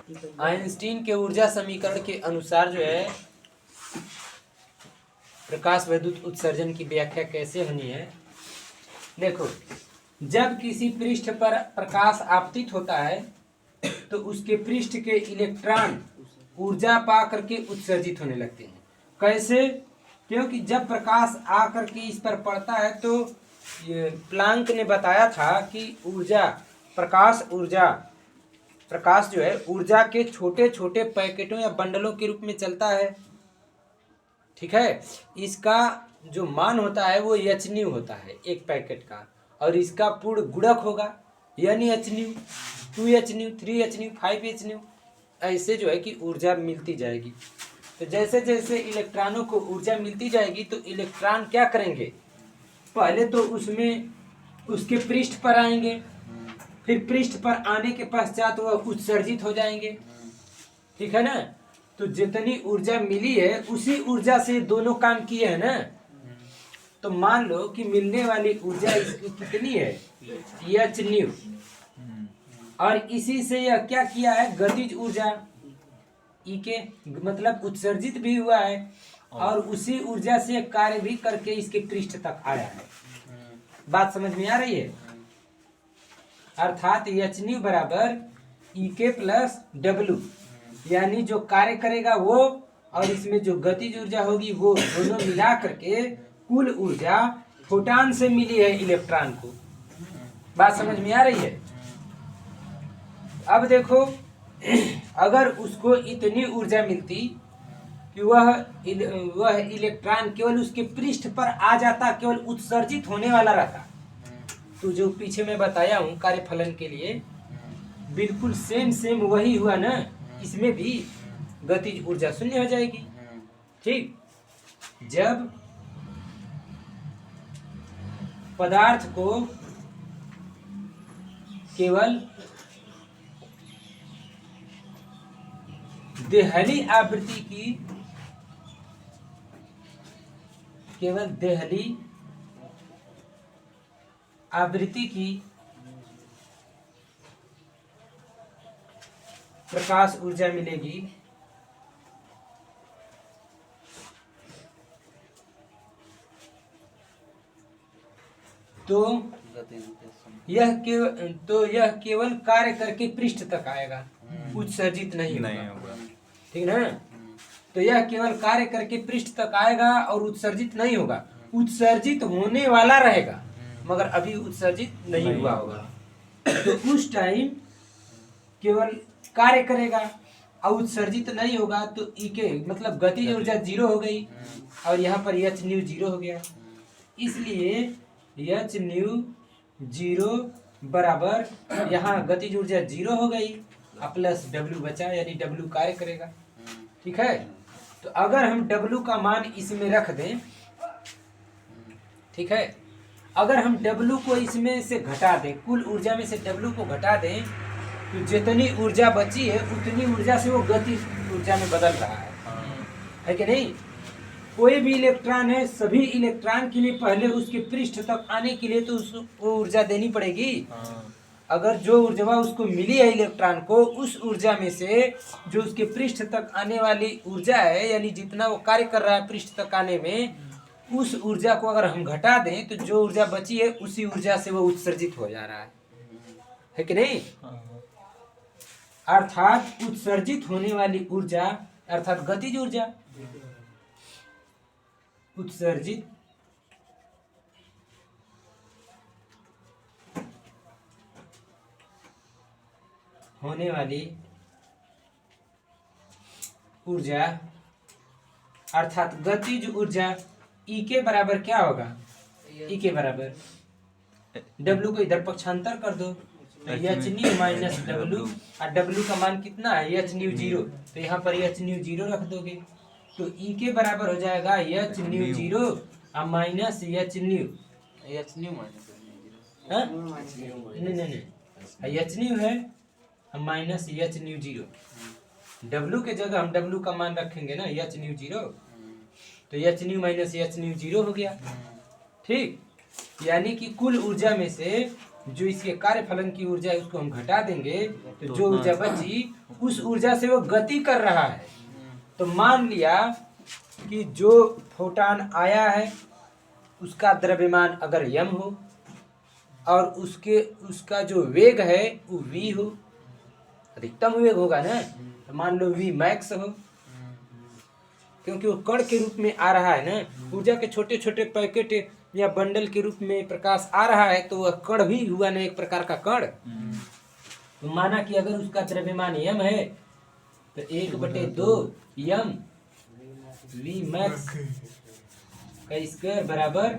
Einstein के ऊर्जा समीकरण के अनुसार जो है प्रकाश वैद्युत उत्सर्जन की व्याख्या कैसे होनी है। देखो, जब किसी पृष्ठ पर प्रकाश आपतित होता है तो उसके पृष्ठ के इलेक्ट्रॉन ऊर्जा पा करके उत्सर्जित होने लगते हैं। कैसे? क्योंकि जब प्रकाश आकर के इस पर पड़ता है तो ये प्लांक ने बताया था कि प्रकाश जो है ऊर्जा के छोटे छोटे पैकेटों या बंडलों के रूप में चलता है। ठीक है, इसका जो मान होता है वो एच न्यू होता है एक पैकेट का, और इसका पूर्ण गुणक होगा यानी H new, 2h new, 3h new, 5h new. ऐसे जो है कि ऊर्जा मिलती जाएगी। तो जैसे जैसे इलेक्ट्रॉनों को ऊर्जा मिलती जाएगी तो इलेक्ट्रॉन क्या करेंगे, पहले तो उसमें उसके पृष्ठ पर आएंगे, फिर पृष्ठ पर आने के पश्चात वह उत्सर्जित हो जाएंगे। ठीक है ना। तो जितनी ऊर्जा मिली है उसी ऊर्जा से दोनों काम किए हैं ना। तो मान लो कि मिलने वाली ऊर्जा इसकी कितनी है, एच न्यू, और इसी से यह क्या किया है, गतिज ऊर्जा ई के मतलब उत्सर्जित भी हुआ है और उसी ऊर्जा से कार्य भी करके इसके पृष्ठ तक आया है। बात समझ में आ रही है? अर्थात एच न्यू बराबर ई के प्लस डब्ल्यू, यानी जो कार्य करेगा वो और इसमें जो गतिज ऊर्जा होगी वो दोनों मिला करके कुल ऊर्जा फोटॉन से मिली है इलेक्ट्रॉन को। बात समझ में आ रही है? अब देखो, अगर उसको इतनी ऊर्जा मिलती कि वह इलेक्ट्रॉन केवल उसके पृष्ठ पर आ जाता, केवल उत्सर्जित होने वाला रहता, तो जो पीछे मैं बताया हूँ कार्यफलन के लिए बिल्कुल सेम वही हुआ ना। इसमें भी गतिज ऊर्जा शून्य हो जाएगी। ठीक, जब पदार्थ को केवल देहली आवृत्ति की प्रकाश ऊर्जा मिलेगी तो यह केवल कार्य करके पृष्ठ तक आएगा, उत्सर्जित नहीं होगा। ठीक ना। तो यह केवल कार्य करके पृष्ठ तक आएगा और उत्सर्जित नहीं होगा, उत्सर्जित होने वाला रहेगा मगर अभी उत्सर्जित नहीं हुआ होगा। तो उस टाइम केवल कार्य करेगा और उत्सर्जित नहीं होगा। तो ई के मतलब गतिज ऊर्जा 0 हो गई और यहाँ पर एच न्यू 0 हो गया। इसलिए एच न्यू 0 बराबर यहाँ गतिज ऊर्जा 0 हो गई और प्लस डब्ल्यू बचा, यानी डब्ल्यू कार्य करेगा। ठीक है। तो अगर हम डब्ल्यू का मान इसमें रख दें, ठीक है, अगर हम डब्ल्यू को इसमें से घटा दें, कुल ऊर्जा में से डब्ल्यू को घटा दें, तो जितनी ऊर्जा बची है उतनी ऊर्जा से वो गतिज ऊर्जा में बदल रहा है कि नहीं। कोई भी इलेक्ट्रॉन है, सभी इलेक्ट्रॉन के लिए पहले उसके पृष्ठ तक आने के लिए तो उसको ऊर्जा देनी पड़ेगी। अगर जो ऊर्जा उसको मिली है इलेक्ट्रॉन को, उस ऊर्जा में से जो उसके पृष्ठ तक आने वाली ऊर्जा है, यानी जितना वो कार्य कर रहा है पृष्ठ तक आने में, उस ऊर्जा को अगर हम घटा दें तो जो ऊर्जा बची है उसी ऊर्जा से वो उत्सर्जित हो जा रहा है कि नहीं। अर्थात उत्सर्जित होने वाली ऊर्जा अर्थात गतिज ऊर्जा, उत्सर्जित होने वाली ऊर्जा अर्थात गतिज ऊर्जा ई के बराबर क्या होगा, ई के बराबर डब्ल्यू को इधर पक्षांतर कर दो, एच न्यू माइनस डब्ल्यू, और डब्ल्यू का मान कितना है, एच न्यू 0, तो यहाँ पर एच न्यू 0 रख दोगे तो ई के बराबर हो जाएगा एच न्यू 0 और माइनस एच न्यू नहीं एच न्यू है माइनस एच न्यू 0। डब्ल्यू के जगह हम डब्ल्यू का मान रखेंगे ना एच न्यू 0, तो H new minus H new 0 हो गया। ठीक, यानी कि कुल ऊर्जा में से जो इसके कार्यफलन की ऊर्जा है उसको हम घटा देंगे तो जो ऊर्जा बची उस ऊर्जा से वो गति कर रहा है। तो मान लिया कि जो फोटान आया है उसका द्रव्यमान अगर m हो और उसका जो वेग है वो v हो, अधिकतम वेग होगा ना, तो मान लो v मैक्स हो, क्योंकि वो कण के रूप में आ रहा है ना, ऊर्जा के छोटे छोटे पैकेट या बंडल के रूप में प्रकाश आ रहा है, तो वह कण भी हुआ ना एक प्रकार का कण। तो माना कि अगर उसका द्रव्यमान m है तो 1/2 m v मैक्स का स्क्वायर बराबर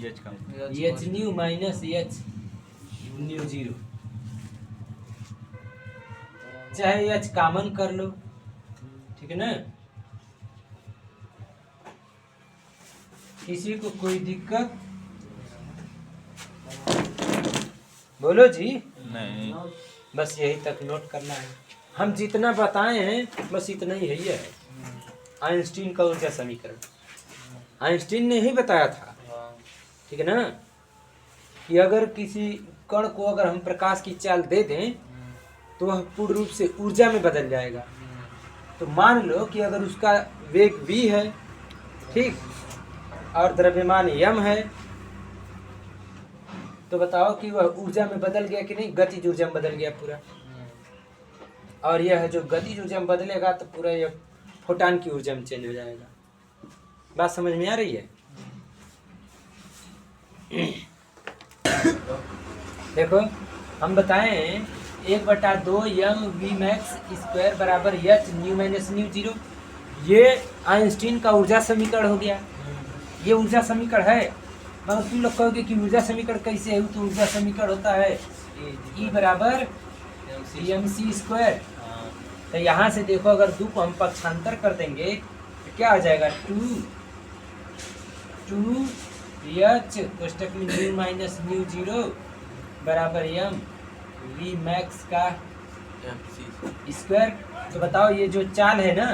H new minus H mu zero, चाहे एच कॉमन कर लो, ठीक है ना, किसी को कोई दिक्कत? बोलो जी। नहीं, बस यही तक नोट करना है, हम जितना बताए हैं बस इतना ही है। आइंस्टीन का ऊर्जा समीकरण आइंस्टीन ने ही बताया था, ठीक है ना, कि अगर किसी कण को अगर हम प्रकाश की चाल दे दें तो वह पूर्ण रूप से ऊर्जा में बदल जाएगा। तो मान लो कि अगर उसका वेग v है, ठीक, और द्रव्यमान m है, तो बताओ कि वह ऊर्जा में बदल गया कि नहीं? गतिज ऊर्जा में बदल गया पूरा। और यह जो गतिज ऊर्जा में बदलेगा तो पूरा यह फोटान की ऊर्जा में चेंज हो जाएगा। बात समझ में आ रही है? देखो हम बताएं 1/2 m v मैक्स स्क्वायर बराबर H new minus mu zero, ये आइंस्टीन का ऊर्जा समीकरण हो गया। ये ऊर्जा समीकरण है, मगर तुम लोग कहोगे कि ऊर्जा समीकरण कैसे है? तो ऊर्जा समीकरण होता है E बराबर mc स्क्वायर। तो यहाँ से देखो अगर 2 को हम पक्षांतर कर देंगे तो क्या हो जाएगा? 2h कोष्टक में न्यू माइनस न्यू जीरो बराबर m v मैक्स का स्क्वायर। तो बताओ ये जो चाल है ना,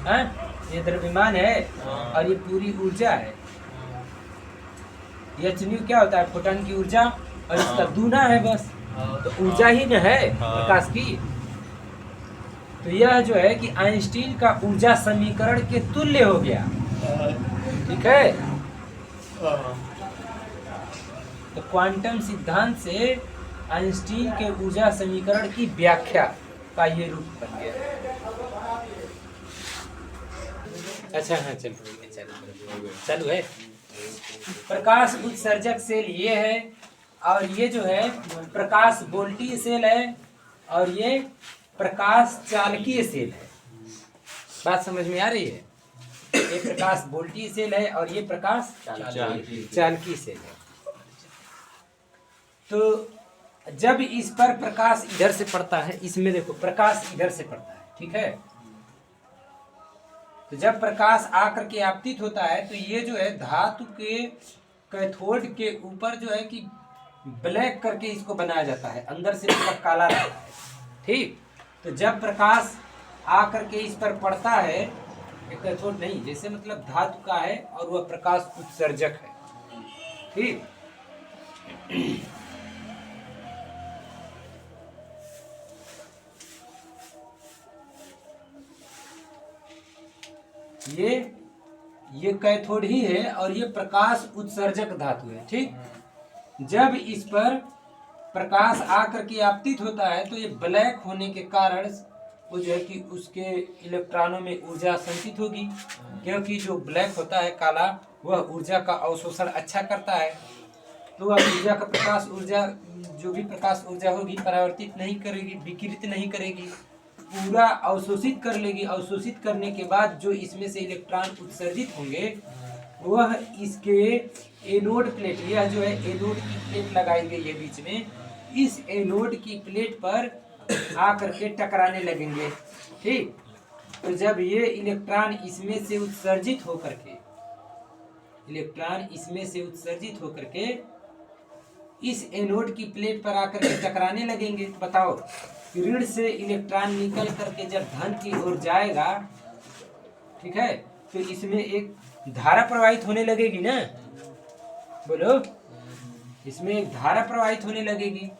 हाँ, ये द्रव्यमान है और ये पूरी ऊर्जा है। एच न्यू क्या होता है? फोटॉन की ऊर्जा, और इसका दूना है बस, तो ऊर्जा ही न है प्रकाश की। तो यह जो है कि आइंस्टीन का ऊर्जा समीकरण के तुल्य हो गया, ठीक है। तो क्वांटम सिद्धांत से आइंस्टीन के ऊर्जा समीकरण की व्याख्या का ये रूप बन गया। अच्छा हाँ, चालू है। प्रकाश उत्सर्जक सेल ये है, और ये जो है प्रकाश वोल्टीय सेल है, और ये प्रकाश चालकीय सेल है। बात समझ में आ रही है? ये प्रकाश वोल्टीय सेल है और ये प्रकाश चालकीय सेल है। तो जब इस पर प्रकाश इधर से पड़ता है, इसमें देखो प्रकाश इधर से पड़ता है, ठीक है। तो जब प्रकाश आकर के आपतित होता है तो ये जो है धातु के कैथोड के ऊपर जो है कि ब्लैक करके इसको बनाया जाता है, अंदर से इसका काला रहता है, ठीक। तो जब प्रकाश आकर के इस पर पड़ता है, कैथोड नहीं, जैसे मतलब धातु का है और वह प्रकाश उत्सर्जक है, ठीक। ये कैथोड ही है और ये प्रकाश उत्सर्जक धातु है, ठीक। जब इस पर प्रकाश आकर के आपतित होता है तो ये ब्लैक होने के कारण वो जो है कि उसके इलेक्ट्रॉनों में ऊर्जा संचित होगी, क्योंकि जो ब्लैक होता है काला, वह ऊर्जा का अवशोषण अच्छा करता है। तो वह ऊर्जा का प्रकाश ऊर्जा जो भी प्रकाश ऊर्जा होगी परावर्तित नहीं करेगी, विकिरित नहीं करेगी, पूरा अवशोषित कर लेगी। अवशोषित करने के बाद जो इसमें से इलेक्ट्रॉन उत्सर्जित होंगे वह इसके एनोड प्लेट, यह जो है एनोड की प्लेट लगाई गई है बीच में, इस एनोड की प्लेट पर आकर के टकराने लगेंगे, ठीक। तो जब ये इलेक्ट्रॉन इसमें से उत्सर्जित होकर के इस एनोड की प्लेट पर आकर के टकराने लगेंगे, तो बताओ ऋण से इलेक्ट्रॉन निकल करके जब धन की ओर जाएगा, ठीक है, तो इसमें एक धारा प्रवाहित होने लगेगी ना, बोलो। इसमें एक धारा प्रवाहित होने लगेगी,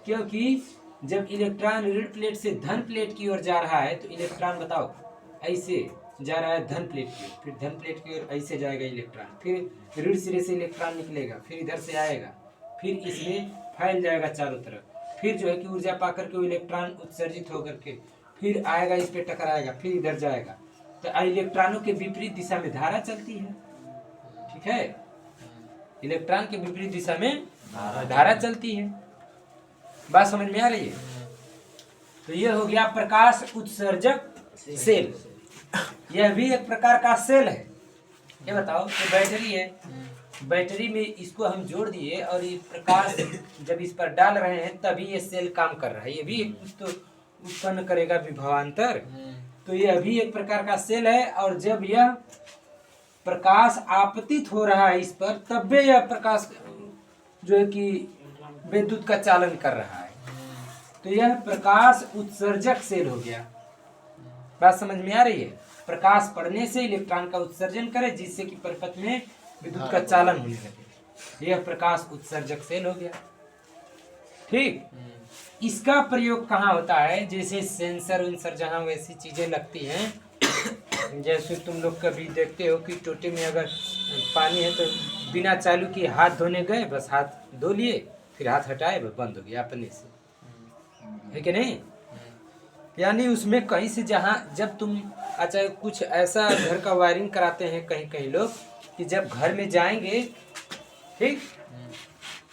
क्योंकि जब इलेक्ट्रॉन ऋण प्लेट से धन प्लेट की ओर जा रहा है तो इलेक्ट्रॉन बताओ ऐसे जा रहा है धन प्लेट की ओर, फिर धन प्लेट की ओर ऐसे जाएगा इलेक्ट्रॉन, फिर ऋण सिरे से इलेक्ट्रॉन निकलेगा, फिर इधर से आएगा, फिर इसमें फैल जाएगा चारों तरफ, फिर जो है कि ऊर्जा पाकर के वो इलेक्ट्रॉन उत्सर्जित होकर के फिर आएगा, इस पे टकराएगा, फिर इधर जाएगा। तो इलेक्ट्रॉनों के विपरीत दिशा में धारा चलती है। ठीक है, इलेक्ट्रॉन के विपरीत दिशा में धारा चलती है। बात समझ में आ रही है? तो यह हो गया प्रकाश उत्सर्जक सेल। यह भी एक प्रकार का सेल है। ये बताओ कि बैटरी है, बैटरी में इसको हम जोड़ दिए और ये प्रकाश जब इस पर डाल रहे हैं तभी ये सेल काम कर रहा है। ये भी कुछ तो उत्पन्न करेगा विभवांतर, तो यह भी एक प्रकार का सेल है। और जब यह प्रकाश आपतित हो रहा है इस पर, तब भी यह प्रकाश जो है कि विद्युत का चालन कर रहा है। तो यह प्रकाश उत्सर्जक सेल हो गया। बात समझ में आ रही है? प्रकाश पड़ने से इलेक्ट्रॉन का उत्सर्जन करे जिससे कि परिपथ में विद्युत का चालन होने लगे, यह प्रकाश उत्सर्जक सेल हो गया। ठीक, इसका प्रयोग कहाँ होता है? जैसे सेंसर उन्सर जहाँ वैसी चीजें लगती हैं, जैसे तुम लोग कभी देखते हो कि टोटे में अगर पानी है तो बिना चालू किए हाथ धोने गए, बस हाथ धो लिए, फिर हाथ हटाए, बस बंद हो गया अपने से, है कि नहीं? यानी उसमें कहीं से जहाँ जब तुम अच्छा कुछ ऐसा घर का वायरिंग कराते हैं कहीं कहीं लोग कि जब घर में जाएंगे, ठीक,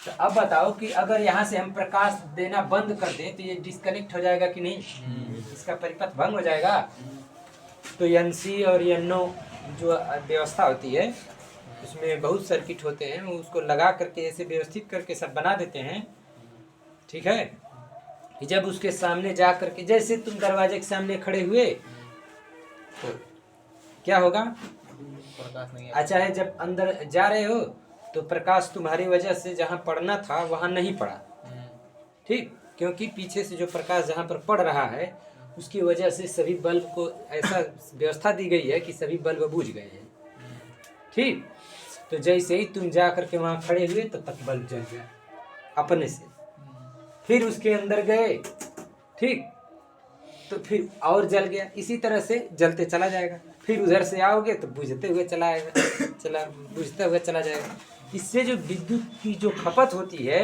तो अब बताओ कि अगर यहाँ से हम प्रकाश देना बंद कर दें तो ये डिस्कनेक्ट हो जाएगा कि नहीं? इसका परिपथ भंग हो जाएगा। तो NC और NO जो व्यवस्था होती है उसमें बहुत सर्किट होते हैं, वो उसको लगा करके ऐसे व्यवस्थित करके सब बना देते हैं। ठीक है, कि जब उसके सामने जा करके, जैसे तुम दरवाजे के सामने खड़े हुए तो क्या होगा? प्रकाश नहीं। अच्छा है, जब अंदर जा रहे हो तो प्रकाश तुम्हारी वजह से जहाँ पड़ना था वहाँ नहीं पड़ा। ठीक, क्योंकि पीछे से जो प्रकाश जहाँ पर पड़ रहा है उसकी वजह से सभी बल्ब को ऐसा व्यवस्था दी गई है कि सभी बल्ब बुझ गए हैं। ठीक, तो जैसे ही तुम जा करके वहाँ खड़े हुए तो तक बल्ब जल गया अपने से, फिर उसके अंदर गए, ठीक, तो फिर और जल गया, इसी तरह से जलते चला जाएगा। फिर उधर से आओगे तो बुझते हुए चला आएगा, बुझते हुए चला जाएगा। इससे जो विद्युत की जो खपत होती है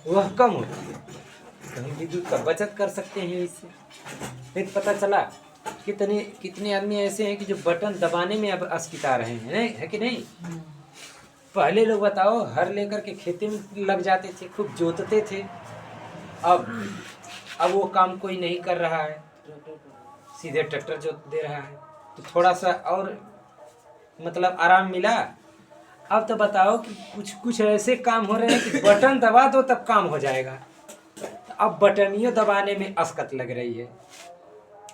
वह कम होती है, तो हम विद्युत का बचत कर सकते हैं इससे। फिर पता चला कितने आदमी ऐसे हैं कि जो बटन दबाने में अब अस्किता रहे हैं, नहीं है कि नहीं? पहले लोग बताओ हर लेकर के खेती में लग जाते थे, खूब जोतते थे। अब वो काम कोई नहीं कर रहा है, सीधे ट्रैक्टर जोत दे रहा है, तो थोड़ा सा और मतलब आराम मिला। अब तो बताओ कि कुछ ऐसे काम हो रहे हैं कि बटन दबा दो तब काम हो जाएगा। अब बटनियों दबाने में अस्कत लग रही है।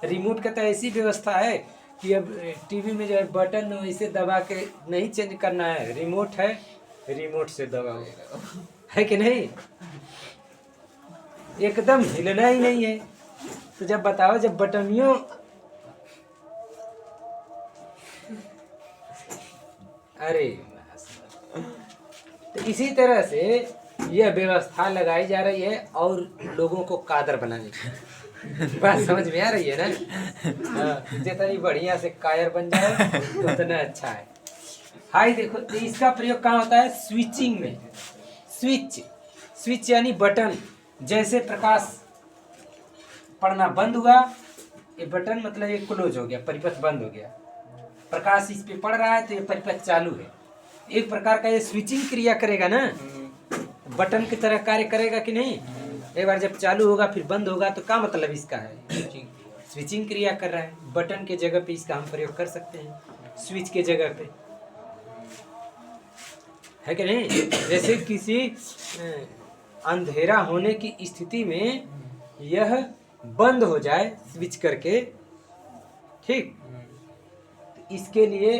रिमोट का तो ऐसी व्यवस्था है कि अब टीवी में जो है बटन इसे दबा के नहीं चेंज करना है, रिमोट है, रिमोट से दबाओ, है कि नहीं? एकदम हिलना ही नहीं है। तो जब बताओ, जब बटनियों अरे तो इसी तरह से यह व्यवस्था लगाई जा रही है और लोगों को कादर बनाने की। बात समझ में आ रही है ना? जितनी बढ़िया से कायर बन जाए उतना अच्छा है। हाई देखो, तो इसका प्रयोग कहाँ होता है? स्विचिंग में। स्विच यानी बटन। जैसे प्रकाश पड़ना बंद हुआ, ये बटन मतलब ये क्लोज हो गया, परिपथ बंद हो गया। प्रकाश इस पे पड़ रहा है तो ये परिपथ चालू है। एक प्रकार का ये स्विचिंग क्रिया करेगा ना, बटन की तरह कार्य करेगा कि नहीं? एक बार जब चालू होगा फिर बंद होगा, तो क्या मतलब इसका है? स्विचिंग क्रिया कर रहा है। बटन के जगह पे इसका हम प्रयोग कर सकते हैं, स्विच के जगह पे, है कि नहीं? जैसे किसी अंधेरा होने की स्थिति में यह बंद हो जाए स्विच करके, ठीक, इसके लिए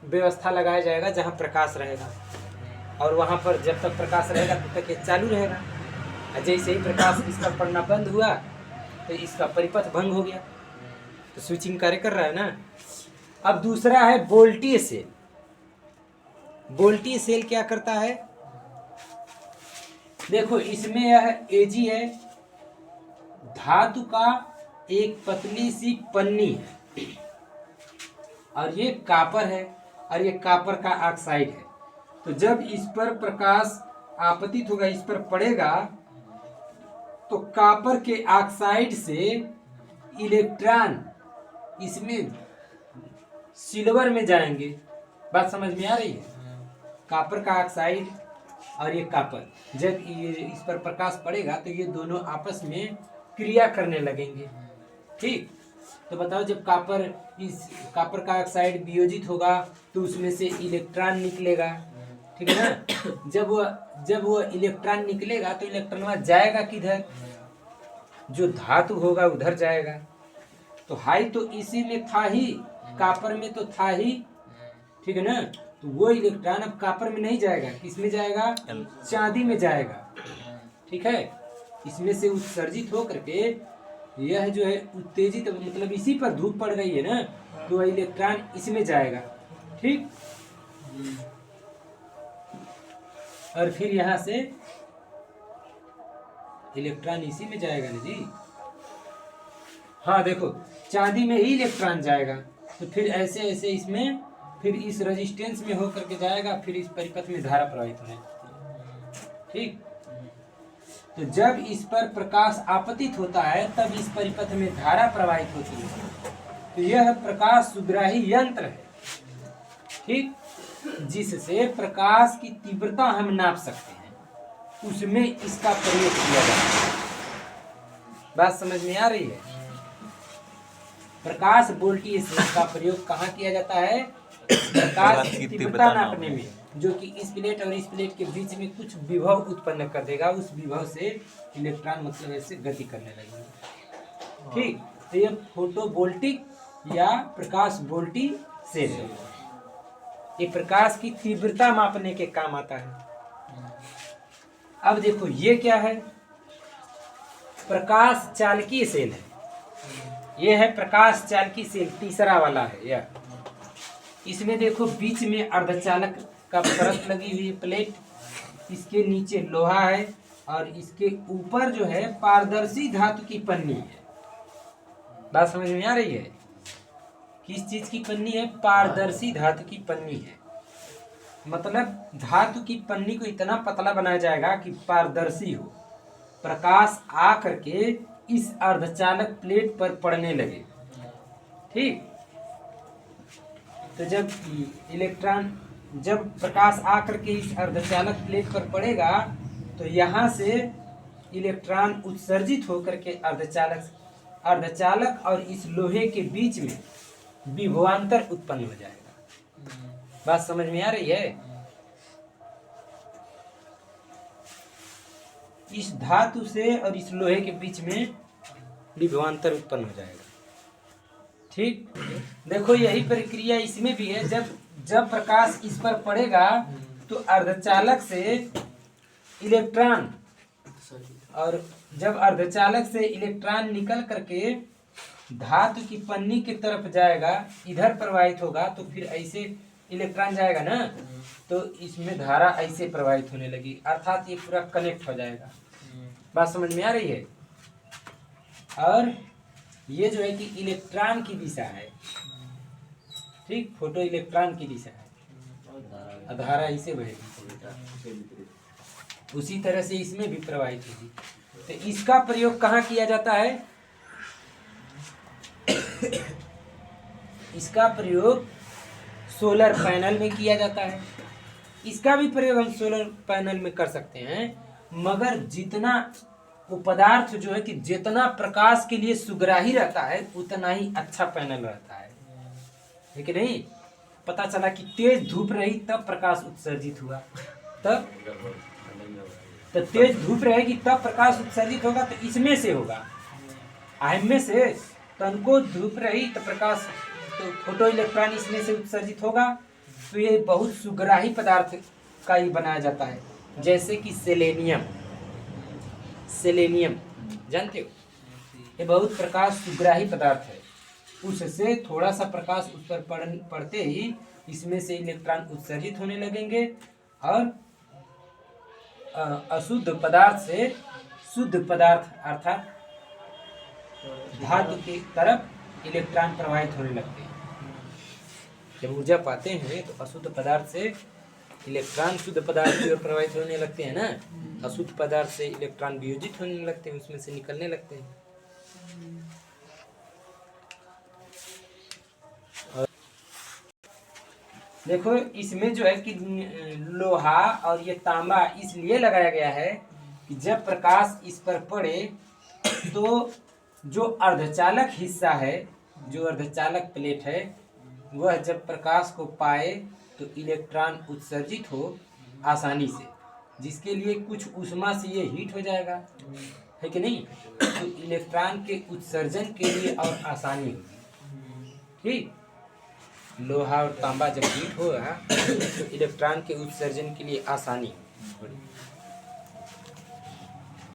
व्यवस्था लगाया जाएगा जहाँ प्रकाश रहेगा, और वहाँ पर जब तक प्रकाश रहेगा तब तक ये चालू रहेगा। जैसे ही प्रकाश इसका पड़ना बंद हुआ तो इसका परिपथ भंग हो गया, तो स्विचिंग कार्य कर रहा है ना। अब दूसरा है वोल्टीय सेल। वोल्टीय सेल क्या करता है? देखो इसमें यह Ag है, धातु का एक पतली सी पन्नी है, और ये कापर है, और ये कापर का ऑक्साइड है। तो जब इस पर प्रकाश आपतित होगा, इस पर पड़ेगा, तो कापर के ऑक्साइड से इलेक्ट्रॉन इसमें सिल्वर में जाएंगे। बात समझ में आ रही है? कापर का ऑक्साइड और ये कापर, जब ये इस पर प्रकाश पड़ेगा तो ये दोनों आपस में क्रिया करने लगेंगे। ठीक, तो बताओ, जब इस कापर का ऑक्साइड वियोजित होगा तो उसमें से इलेक्ट्रॉन निकलेगा, ठीक है ना। जब वो इलेक्ट्रॉन निकलेगा तो इलेक्ट्रॉन वहाँ जाएगा किधर? जो धातु होगा उधर जाएगा। तो हाई तो इसी में था ही, कापर में तो था ही, ठीक है ना। तो वो इलेक्ट्रॉन अब कापर में नहीं जाएगा, किसमें जाएगा? चांदी में जाएगा, ठीक है। इसमें से उत्सर्जित होकर के यह जो है उत्तेजित, मतलब इसी पर धूप पड़ रही है ना, तो इलेक्ट्रॉन इसमें जाएगा, ठीक। और फिर यहाँ से इलेक्ट्रॉन इसी में जाएगा ना जी। हाँ देखो, चांदी में ही इलेक्ट्रॉन जाएगा, तो फिर ऐसे ऐसे इसमें, फिर इस रेजिस्टेंस में होकर के जाएगा, फिर इस परिपथ में धारा प्रवाहित होने लगती है, ठीक। तो जब इस पर प्रकाश आपतित होता है तब इस परिपथ में धारा प्रवाहित होती है। तो यह प्रकाश सुग्राही यंत्र है, ठीक, जिससे प्रकाश की तीव्रता हम नाप सकते हैं, उसमें इसका प्रयोग किया जाता है। बात समझ में आ रही है? प्रकाश वोल्टीमीटर का प्रयोग कहाँ किया जाता है? प्रकाश की तीव्रता नापने में, जो कि इस प्लेट और इस प्लेट के बीच में कुछ विभव उत्पन्न कर देगा, उस विभव से इलेक्ट्रॉन मतलब ऐसे गति करने लगेंगे, ठीक। तो ये फोटोवोल्टिक या प्रकाश वोल्टी सेल है, ये प्रकाश की तीव्रता मापने के काम आता है। अब देखो ये क्या है? प्रकाश चालकीय सेल है, ये है प्रकाश चालकीय सेल, तीसरा वाला है यह। इसमें देखो बीच में अर्धचालक का परत लगी हुई है, प्लेट, इसके नीचे लोहा है, और इसके ऊपर जो है पारदर्शी धातु की पन्नी है। बात समझ में आ रही है? किस चीज की पन्नी है? पारदर्शी धातु की पन्नी है। मतलब धातु की पन्नी को इतना पतला बनाया जाएगा कि पारदर्शी हो, प्रकाश आ करके इस अर्धचालक प्लेट पर पड़ने लगे, ठीक। तो जब प्रकाश आकर के इस अर्धचालक प्लेट पर पड़ेगा तो यहाँ से इलेक्ट्रॉन उत्सर्जित होकर के अर्धचालक और इस लोहे के बीच में विभवांतर उत्पन्न हो जाएगा। बात समझ में आ रही है? इस धातु से और इस लोहे के बीच में विभवांतर उत्पन्न हो जाएगा, ठीक। देखो यही प्रक्रिया इसमें भी है। जब प्रकाश इस पर पड़ेगा तो अर्धचालक से इलेक्ट्रॉन, और जब अर्धचालक से इलेक्ट्रॉन निकल करके धातु की पन्नी की तरफ जाएगा, इधर प्रवाहित होगा, तो फिर ऐसे इलेक्ट्रॉन जाएगा ना, तो इसमें धारा ऐसे प्रवाहित होने लगी, अर्थात ये पूरा कनेक्ट हो जाएगा। बात समझ में आ रही है? और ये जो है कि इलेक्ट्रॉन की दिशा है, ठीक, फोटो इलेक्ट्रॉन की दिशा है, धारा इसे बहेगी, उसी तरह से इसमें भी प्रवाहित होगी। तो इसका प्रयोग कहाँ किया जाता है? इसका प्रयोग सोलर पैनल में किया जाता है। इसका भी प्रयोग हम सोलर पैनल में कर सकते हैं, मगर जितना वो पदार्थ जो है कि जितना प्रकाश के लिए सुग्राही रहता है उतना ही अच्छा पैनल रहता है, लेकिन नहीं पता चला कि तेज धूप रही तब प्रकाश उत्सर्जित हुआ, तब तो तेज धूप रहेगी तब प्रकाश उत्सर्जित होगा, तो इसमें से होगा, में से तनको धूप रही तो प्रकाश, तो फोटो इलेक्ट्रॉन इसमें से उत्सर्जित होगा। तो ये बहुत सुग्राही पदार्थ का ही बनाया जाता है, जैसे कि सेलेनियम जानते हो, ये बहुत प्रकाश सुग्राही पदार्थ है, उससे थोड़ा सा प्रकाश उस पर पड़ते ही इसमें से इलेक्ट्रॉन उत्सर्जित होने लगेंगे, अशुद्ध पदार्थ से शुद्ध पदार्थ अर्थात धातु की तरफ इलेक्ट्रॉन प्रवाहित होने लगते हैं। जब ऊर्जा पाते हैं तो अशुद्ध पदार्थ से इलेक्ट्रॉन शुद्ध पदार्थ की ओर प्रवाहित होने लगते हैं ना, अशुद्ध पदार्थ से इलेक्ट्रॉन वियोजित होने लगते हैं, उसमें से निकलने लगते हैं। और देखो इसमें जो है कि लोहा और ये तांबा इसलिए लगाया गया है कि जब प्रकाश इस पर पड़े तो जो अर्धचालक हिस्सा है, जो अर्धचालक प्लेट है, वह जब प्रकाश को पाए तो इलेक्ट्रॉन उत्सर्जित हो आसानी से, जिसके लिए कुछ ऊष्मा से ये हीट हो जाएगा, है कि नहीं? तो इलेक्ट्रॉन के उत्सर्जन के लिए और आसानी होगी। ठीक, लोहा और तांबा जब हीट होगा तो इलेक्ट्रॉन के उत्सर्जन के लिए आसानी होगी।